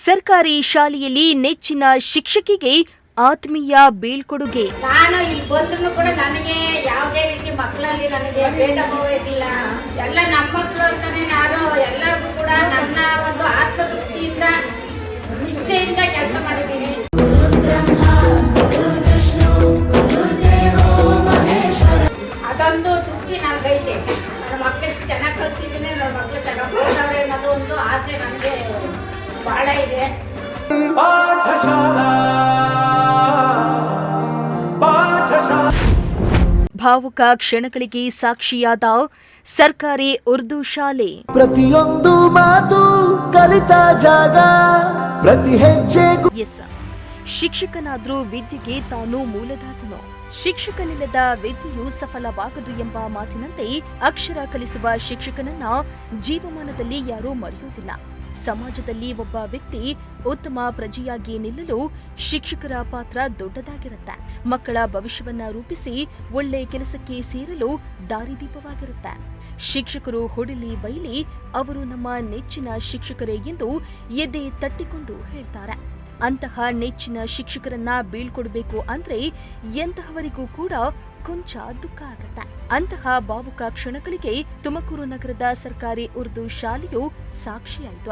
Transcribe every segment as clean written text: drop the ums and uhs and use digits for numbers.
ಸರ್ಕಾರಿ ಶಾಲೆಯಲ್ಲಿ ನೆಚ್ಚಿನ ಶಿಕ್ಷಕಿಗೆ ಆತ್ಮೀಯ ಬೀಳ್ಕೊಡುಗೆ. ನಾನು ಇಲ್ಲಿ ಬಂದ್ರು ಕೂಡ ನನಗೆ ಯಾವುದೇ ರೀತಿ ಮಕ್ಕಳಲ್ಲಿ ನನಗೆ ಭೇದ ಭಾವ ಇರಲಿಲ್ಲ. ಎಲ್ಲ ನಮ್ಮ ಮಕ್ಕಳು ಅಂತಾನೆ ನಾನು ಎಲ್ಲರಿಗೂ ಕೂಡ ನನ್ನ ಒಂದು ಆತ್ಮತೃಪ್ತಿಯಿಂದ ನಿಷ್ಠೆಯಿಂದ ಕೆಲಸ ಮಾಡಿದ್ದೀನಿ. ಅದೊಂದು ತೃಪ್ತಿ ನನಗೈತೆ. ನನ್ನ ಮಕ್ಕಳಿಗೆ ಚೆನ್ನಾಗಿ ಕಲಿಸಿದ್ದೀನಿ, ನನ್ನ ಮಕ್ಕಳು ಚೆನ್ನಾಗಿ ಕಲಿಸ್ತಾರೆ ಅನ್ನೋದು ಒಂದು ಆಸೆ ನನಗೆ ಬಹಳ ಇದೆ. ಭಾವುಕ ಕ್ಷಣಗಳಿಗೆ ಸಾಕ್ಷಿಯಾದ ಸರ್ಕಾರಿ ಉರ್ದು ಶಾಲೆ. ಪ್ರತಿಯೊಂದು ಮಾತು ಕಲಿತ ಜಾಗ, ಪ್ರತಿ ಹೆಜ್ಜೆಗೂ ಶಿಕ್ಷಕನಾದ್ರೂ ವಿದ್ಯೆಗೆ ತಾನು ಮೂಲದಾತನು. ಶಿಕ್ಷಕನಿಲ್ಲದ ವಿದ್ಯೆಯು ಸಫಲವಾಗದು ಎಂಬ ಮಾತಿನಂತೆ ಅಕ್ಷರ ಕಲಿಸುವ ಶಿಕ್ಷಕನನ್ನ ಜೀವಮಾನದಲ್ಲಿ ಯಾರೂ ಮರೆಯುವುದಿಲ್ಲ. ಸಮಾಜದಲ್ಲಿ ಒಬ್ಬ ವ್ಯಕ್ತಿ ಉತ್ತಮ ಪ್ರಜೆಯಾಗಿ ನಿಲ್ಲಲು ಶಿಕ್ಷಕರ ಪಾತ್ರ ದೊಡ್ಡದಾಗಿರುತ್ತೆ. ಮಕ್ಕಳ ಭವಿಷ್ಯವನ್ನ ರೂಪಿಸಿ ಒಳ್ಳೆ ಕೆಲಸಕ್ಕೆ ಸೇರಲು ದಾರಿದೀಪವಾಗಿರುತ್ತೆ. ಶಿಕ್ಷಕರು ಹೊಡಿಲಿ ಬೈಲಿ ಅವರು ನಮ್ಮ ನೆಚ್ಚಿನ ಶಿಕ್ಷಕರೇ ಎಂದು ಎದೆ ತಟ್ಟಿಕೊಂಡು ಹೇಳ್ತಾರೆ. ಅಂತಹ ನೆಚ್ಚಿನ ಶಿಕ್ಷಕರನ್ನ ಬೀಳ್ಕೊಡ್ಬೇಕು ಅಂದ್ರೆ ಎಂತಹವರಿಗೂ ಕೂಡ ಕೊಂಚ ದುಃಖ ಆಗತ್ತೆ. ಅಂತಹ ಭಾವುಕ ಕ್ಷಣಗಳಿಗೆ ತುಮಕೂರು ನಗರದ ಸರ್ಕಾರಿ ಉರ್ದು ಶಾಲೆಯು ಸಾಕ್ಷಿಯಾಯಿತು.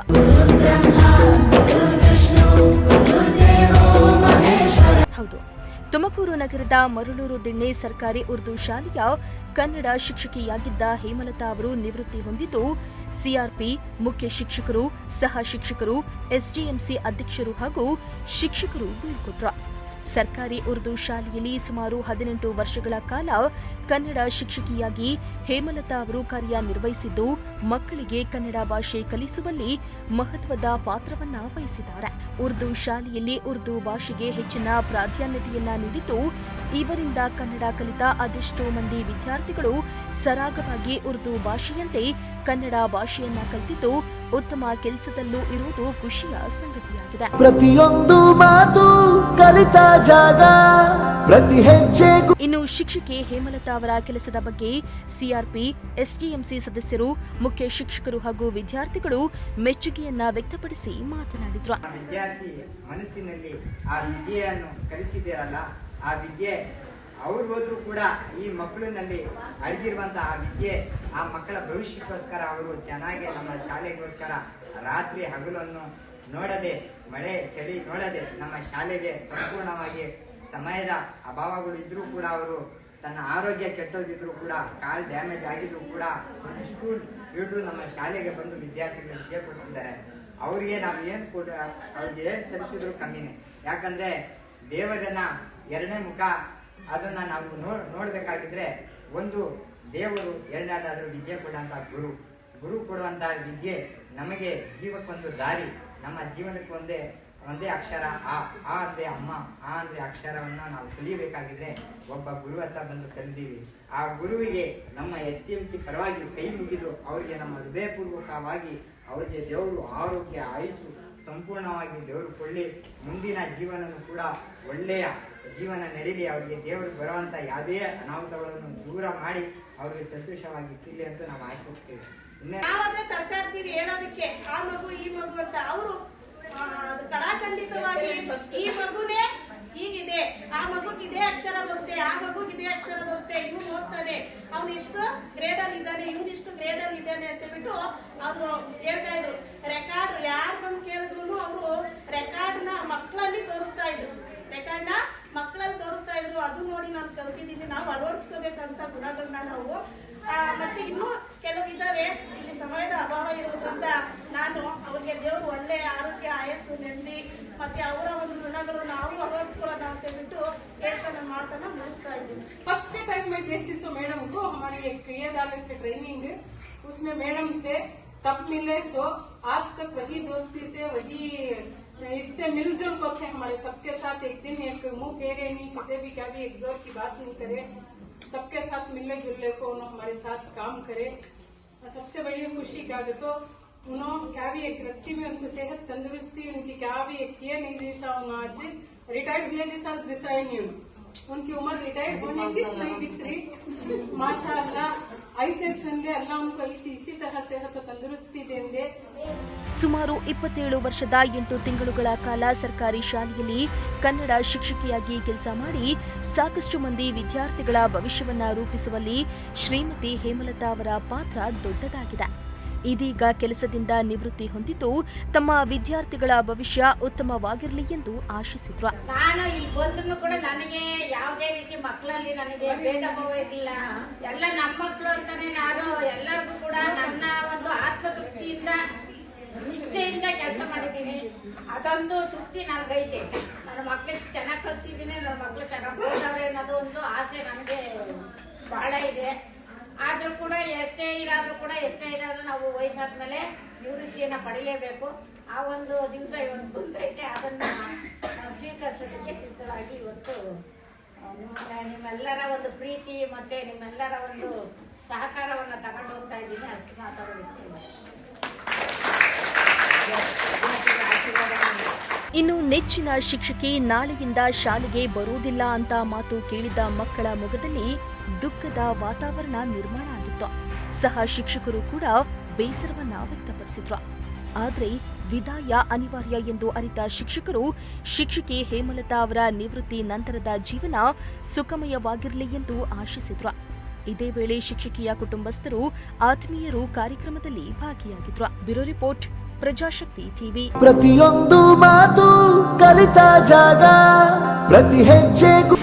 ಹೌದು, ತುಮಕೂರು ನಗರದ ಮರಳೂರು ದಿಣ್ಣೆ ಸರ್ಕಾರಿ ಉರ್ದು ಶಾಲೆಯ ಕನ್ನಡ ಶಿಕ್ಷಕಿಯಾಗಿದ್ದ ಹೇಮಲತಾ ಅವರು ನಿವೃತ್ತಿ ಹೊಂದಿದ್ದು, ಸಿಆರ್ಪಿ ಮುಖ್ಯ ಶಿಕ್ಷಕರು, ಸಹ ಶಿಕ್ಷಕರು, ಎಸ್ಡಿಎಂಸಿ ಅಧ್ಯಕ್ಷರು ಹಾಗೂ ಶಿಕ್ಷಕರು ಬೀಳ್ಕೊಟ್ರು. ಸರ್ಕಾರಿ ಉರ್ದು ಶಾಲೆಯಲ್ಲಿ ಸುಮಾರು 18 ವರ್ಷಗಳ ಕಾಲ ಕನ್ನಡ ಶಿಕ್ಷಕಿಯಾಗಿ ಹೇಮಲತಾ ಅವರು ಕಾರ್ಯನಿರ್ವಹಿಸಿದ್ದು, ಮಕ್ಕಳಿಗೆ ಕನ್ನಡ ಭಾಷೆ ಕಲಿಸುವಲ್ಲಿ ಮಹತ್ವದ ಪಾತ್ರವನ್ನ ವಹಿಸಿದ್ದಾರೆ. ಉರ್ದು ಶಾಲೆಯಲ್ಲಿ ಉರ್ದು ಭಾಷೆಗೆ ಹೆಚ್ಚಿನ ಪ್ರಾಧಾನ್ಯತೆಯನ್ನ ನೀಡಿದ್ದು, ಇವರಿಂದ ಕನ್ನಡ ಕಲಿತ ಅದೆಷ್ಟೋ ಮಂದಿ ವಿದ್ಯಾರ್ಥಿಗಳು ಸರಾಗವಾಗಿ ಉರ್ದು ಭಾಷೆಯಂತೆ ಕನ್ನಡ ಭಾಷೆಯನ್ನ ಕಲಿತಿದ್ದು ಉತ್ತಮ ಕೆಲಸದಲ್ಲೂ ಇರುವುದು ಖುಷಿಯ ಸಂಗತಿಯಾಗಿದೆ. ಪ್ರತಿಯೊಂದು ಮಾತು ಕಲಿತ ಜಾಗ, ಪ್ರತಿ ಹೆಜ್ಜೆಗೂ. ಇನ್ನು ಶಿಕ್ಷಕಿ ಹೇಮಲತಾ ಅವರ ಕೆಲಸದ ಬಗ್ಗೆ ಸಿಆರ್ಪಿ, ಎಸ್ಡಿಎಂಸಿ ಸದಸ್ಯರು, ಮುಖ್ಯ ಶಿಕ್ಷಕರು ಹಾಗೂ ವಿದ್ಯಾರ್ಥಿಗಳು ಮೆಚ್ಚುಗೆಯನ್ನ ವ್ಯಕ್ತಪಡಿಸಿ ಮಾತನಾಡಿದ್ರು. ವಿದ್ಯಾರ್ಥಿ ಮನಸ್ಸಿನಲ್ಲಿ ಆ ವಿದ್ಯೆಯನ್ನು ಕಲಿಸಿದ್ದೀರಲ್ಲ, ಆ ವಿದ್ಯೆ ಅವ್ರು ಹೋದ್ರೂ ಕೂಡ ಈ ಮಕ್ಕಳಿನಲ್ಲಿ ಅಡಗಿರುವಂತಹ ಆ ವಿದ್ಯೆ, ಆ ಮಕ್ಕಳ ಭವಿಷ್ಯಕ್ಕೋಸ್ಕರ ಅವರು ಚೆನ್ನಾಗಿ ನಮ್ಮ ಶಾಲೆಗೋಸ್ಕರ ರಾತ್ರಿ ಹಗಲನ್ನು ನೋಡದೆ, ಮಳೆ ಚಳಿ ನೋಡದೆ ನಮ್ಮ ಶಾಲೆಗೆ ಸಂಪೂರ್ಣವಾಗಿ ಸಮಯದ ಅಭಾವಗಳು ಇದ್ರೂ ಕೂಡ ಅವರು ತನ್ನ ಆರೋಗ್ಯ ಕೆಟ್ಟೋದಿದ್ರು ಕೂಡ, ಕಾಲ್ ಡ್ಯಾಮೇಜ್ ಆಗಿದ್ರು ಕೂಡ ಒಂದು ಸ್ಕೂಲ್ ಹಿಡಿದು ನಮ್ಮ ಶಾಲೆಗೆ ಬಂದು ವಿದ್ಯಾರ್ಥಿಗಳಿಗೆ ವಿದ್ಯೆ ಕೊಡಿಸಿದ್ದಾರೆ. ಅವ್ರಿಗೆ ನಾವು ಅವ್ರಿಗೆ ಏನು ಸಲ್ಲಿಸಿದ್ರು ಕಮ್ಮಿನೇ. ಯಾಕಂದ್ರೆ ದೇವರನ್ನ ಎರಡನೇ ಮುಖ ಅದನ್ನ ನಾವು ನೋಡ್ಬೇಕಾಗಿದ್ರೆ, ಒಂದು ದೇವರು, ಎರಡನೇದಾದ್ರೂ ವಿದ್ಯೆ ಕೊಡುವಂತ ಗುರು ಕೊಡುವಂತಹ ವಿದ್ಯೆ ನಮಗೆ ಜೀವಕ್ಕೊಂದು ದಾರಿ. ನಮ್ಮ ಜೀವನಕ್ಕೆ ಒಂದೇ ಅಕ್ಷರ ಆ ಅಂದ್ರೆ ಅಮ್ಮ, ಆ ಅಂದ್ರೆ ಅಕ್ಷರವನ್ನ ನಾವು ಕಲಿಯಬೇಕಾಗಿದ್ರೆ ಒಬ್ಬ ಗುರು ಹತ್ರ ಬಂದು ಕಲಿದೀವಿ. ಆ ಗುರುವಿಗೆ ನಮ್ಮ ಎಸ್ಡಿಎಂಸಿ ಪರವಾಗಿ ಕೈ ಮುಗಿದು ಅವರಿಗೆ ನಮ್ಮ ಹೃದಯಪೂರ್ವಕವಾಗಿ ಅವರಿಗೆ ದೇವರು ಆರೋಗ್ಯ, ಆಯುಸ್ಸು ಸಂಪೂರ್ಣವಾಗಿ ದೇವರು ಕೊಳ್ಳಿ, ಮುಂದಿನ ಜೀವನನು ಕೂಡ ಒಳ್ಳೆಯ ಜೀವನ ನಡೀಲಿ, ಅವರಿಗೆ ದೇವರು ಬರುವಂತ ಯಾವುದೇ ಅನಾಹುತಗಳನ್ನು ದೂರ ಮಾಡಿ ಅವರಿಗೆ ಸಂತೋಷವಾಗಿ ಇರ್ಲಿ ಅಂತ ನಾವು ಆಶಿಸ್ತೇವೆ. ತರ್ಕಾಡ್ತೀರಿ ಹೇಳೋದಕ್ಕೆ ಆ ಮಗು ಈ ಮಗು ಅಂತ, ಅವರು ಕಡಾಖಂಡಿತವಾಗಿ ಈ ಮಗುನೇ ಹೀಗಿದೆ, ಆ ಮಗುಗಿದೇ ಅಕ್ಷರ ಬರುತ್ತೆ, ಆ ಮಗುಗಿದೇ ಅಕ್ಷರ ಬರುತ್ತೆ, ಇವನು ಓದ್ತಾನೆ, ಅವನು ಇಷ್ಟು ಗ್ರೇಡ್ ಅಲ್ಲಿ ಇದ್ದಾನೆ, ಇವನು ಇಷ್ಟು ಗ್ರೇಡ್ ಅಲ್ಲಿ ಇದ್ದಾನೆ ಅಂತ ಹೇಳ್ಬಿಟ್ಟು ಅವರು ಹೇಳ್ತಾ ಇದ್ರು. ರೆಕಾರ್ಡ್ ಯಾರು ಬಂದು ಕೇಳಿದ್ರು ಅವರು ರೆಕಾರ್ಡ್ ನ ಮಕ್ಕಳಲ್ಲಿ ತೋರಿಸ್ತಾ ಇದ್ರು, ರೆಕಾರ್ಡ್ ನ ಮಕ್ಕಳಲ್ಲಿ ತೋರಿಸ್ತಾ ಇದ್ರು. ಅದು ನೋಡಿ ನಾನು ಕಲ್ತಿದ್ದೀನಿ. ನಾವು ಅಳವಡಿಸ್ಕೋಬೇಕಂತ ಗುಣಗಳನ್ನ ನಾವು. ಮತ್ತೆ ಇನ್ನೂ ಕೆಲವು ಇದಾವೆ, ಇಲ್ಲಿ ಸಮಯದ ಅಭಾವ ಇರೋದ್ರಿಂದ ನಾನು ಅವ್ರಿಗೆ ದೇವರು ಒಳ್ಳೆ ಆರೋಗ್ಯ, ಆಯಸ್ಸು, ನೆಮ್ಮದಿ ಮತ್ತೆ ಅವರ ಒಂದು ಗುಣಗಳು ನಾವು ಅಳವಡಿಸ್ಕೊಳ್ಳೋಣ ಅಂತ ಹೇಳ್ಬಿಟ್ಟು ಹೇಳ್ತಾ ನನ್ನ ಮಾತನ್ನ ಮುಗಿಸ್ತಾ ಇದ್ದೀನಿ. फर्स्ट टाइम मैं देखती सो मैडम को हमारी एक क्रियादालन की ट्रेनिंग, उसमें मैडम थे तब मिले, सो आज तक वही दोस्ती से वही इससे मिलजुल को थे हमारे सबके साथ. एक दिन एक मुंह फेरे नहीं, किसी भी क्या भी एक जोर की बात नहीं करे, सबके साथ मिलने जुलने को उन्होंने हमारे साथ काम करे. सबसे बड़ी खुशी क्या तो उन्होंने क्या भी एक व्यक्ति में उनकी सेहत तंदुरुस्ती, उनकी क्या भी एक किए नहीं जैसा आज रिटायर्ड हुए जैसा दिशा नहीं. उनकी उम्र रिटायर्ड होने की नहीं दिख रही। माशाअल्लाह ऐसे संदे अल्लाह उनको इसी तरह सेहत तंदुरुस्ती देंगे। ಸುಮಾರು 27 ವರ್ಷದ 8 ತಿಂಗಳುಗಳ ಕಾಲ ಸರ್ಕಾರಿ ಶಾಲೆಯಲ್ಲಿ ಕನ್ನಡ ಶಿಕ್ಷಕಿಯಾಗಿ ಕೆಲಸ ಮಾಡಿ ಸಾಕಷ್ಟು ಮಂದಿ ವಿದ್ಯಾರ್ಥಿಗಳ ಭವಿಷ್ಯವನ್ನ ರೂಪಿಸುವಲ್ಲಿ ಶ್ರೀಮತಿ ಹೇಮಲತಾ ಅವರ ಪಾತ್ರ ದೊಡ್ಡದಾಗಿದೆ. ಇದೀಗ ಕೆಲಸದಿಂದ ನಿವೃತ್ತಿ ಹೊಂದಿದ್ದು ತಮ್ಮ ವಿದ್ಯಾರ್ಥಿಗಳ ಭವಿಷ್ಯ ಉತ್ತಮವಾಗಿರಲಿ ಎಂದು ಆಶಿಸಿದ್ರು. ನಾನು ಇಲ್ಲಿ ಬಂದ್ರು ಕೂಡ ನನಗೆ ಯಾವುದೇ ರೀತಿ ಮಕ್ಕಳಲ್ಲಿ ನನಗೆ ಭೇದ ಭಾವ ಇರಲಿಲ್ಲ. ಎಲ್ಲ ನಮ್ಮ ಮಕ್ಕಳು ಅಂತಾನೆ ನಾನು ಎಲ್ಲರಿಗೂ ಕೂಡ ನನ್ನ ಒಂದು ಆತ್ಮತೃಪ್ತಿಯಿಂದ ನಿಷ್ಠೆಯಿಂದ ಕೆಲಸ ಮಾಡಿದ್ದೀನಿ. ಅದೊಂದು ತೃಪ್ತಿ ನನಗೈತೆ. ನನ್ನ ಮಕ್ಕಳಿಗೆ ಚೆನ್ನಾಗಿ ಕಲಿಸಿದ್ದೀನಿ, ನನ್ನ ಮಕ್ಕಳು ಚೆನ್ನಾಗಿ ಓದವ್ರೆ ಅನ್ನೋದು ಒಂದು ಆಸೆ ನನಗೆ ಬಹಳ ಇದೆ. ಆದ್ರೂ ಕೂಡ ಎಷ್ಟೇ ಇರಾದ್ರೂ ನಾವು ವಯಸ್ಸಾದ್ಮೇಲೆ ನಿವೃತ್ತಿಯನ್ನ ಪಡಿಲೇಬೇಕು. ಆ ಒಂದು ದಿವಸ ಇವತ್ತು ಬಂದೈತೆ, ಅದನ್ನ ಸ್ವೀಕರಿಸೋದಕ್ಕೆ ಸಿದ್ಧವಾಗಿ ಇವತ್ತು ನಿಮ್ಮೆಲ್ಲರ ಒಂದು ಪ್ರೀತಿ ಮತ್ತೆ ನಿಮ್ಮೆಲ್ಲರ ಒಂದು ಸಹಕಾರವನ್ನ ತಗೊಂಡು ಹೋಗ್ತಾ ಇದ್ದೀನಿ. ಅಷ್ಟು ಮಾತಾಡೋದಕ್ಕೆ ಇನ್ನು ನೆಚ್ಚಿನ ಶಿಕ್ಷಕಿ ನಾಳೆಯಿಂದ ಶಾಲೆಗೆ ಬರುವುದಿಲ್ಲ ಅಂತ ಮಾತು ಕೇಳಿದ ಮಕ್ಕಳ ಮೊಗದಲ್ಲಿ ದುಃಖದ ವಾತಾವರಣ ನಿರ್ಮಾಣ ಆಗಿತ್ತು. ಸಹ ಶಿಕ್ಷಕರು ಕೂಡ ಬೇಸರವನ್ನ ವ್ಯಕ್ತಪಡಿಸಿದ್ರು. ಆದರೆ ವಿದಾಯ ಅನಿವಾರ್ಯ ಎಂದು ಅರಿತ ಶಿಕ್ಷಕರು ಶಿಕ್ಷಕಿ ಹೇಮಲತಾ ಅವರ ನಿವೃತ್ತಿ ನಂತರದ ಜೀವನ ಸುಖಮಯವಾಗಿರಲಿ ಎಂದು ಆಶಿಸಿದ್ರು. ಇದೇ ವೇಳೆ ಶಿಕ್ಷಕಿಯ ಕುಟುಂಬಸ್ಥರು ಆತ್ಮೀಯರು ಕಾರ್ಯಕ್ರಮದಲ್ಲಿ ಭಾಗಿಯಾಗಿದ್ರು. Bureau report, Prajashakti TV. ಪ್ರತಿಯೊಂದು ಮಾತು ಕಲಿತ ಜಾಗ, ಪ್ರತಿ ಹೆಜ್ಜೆಗೂ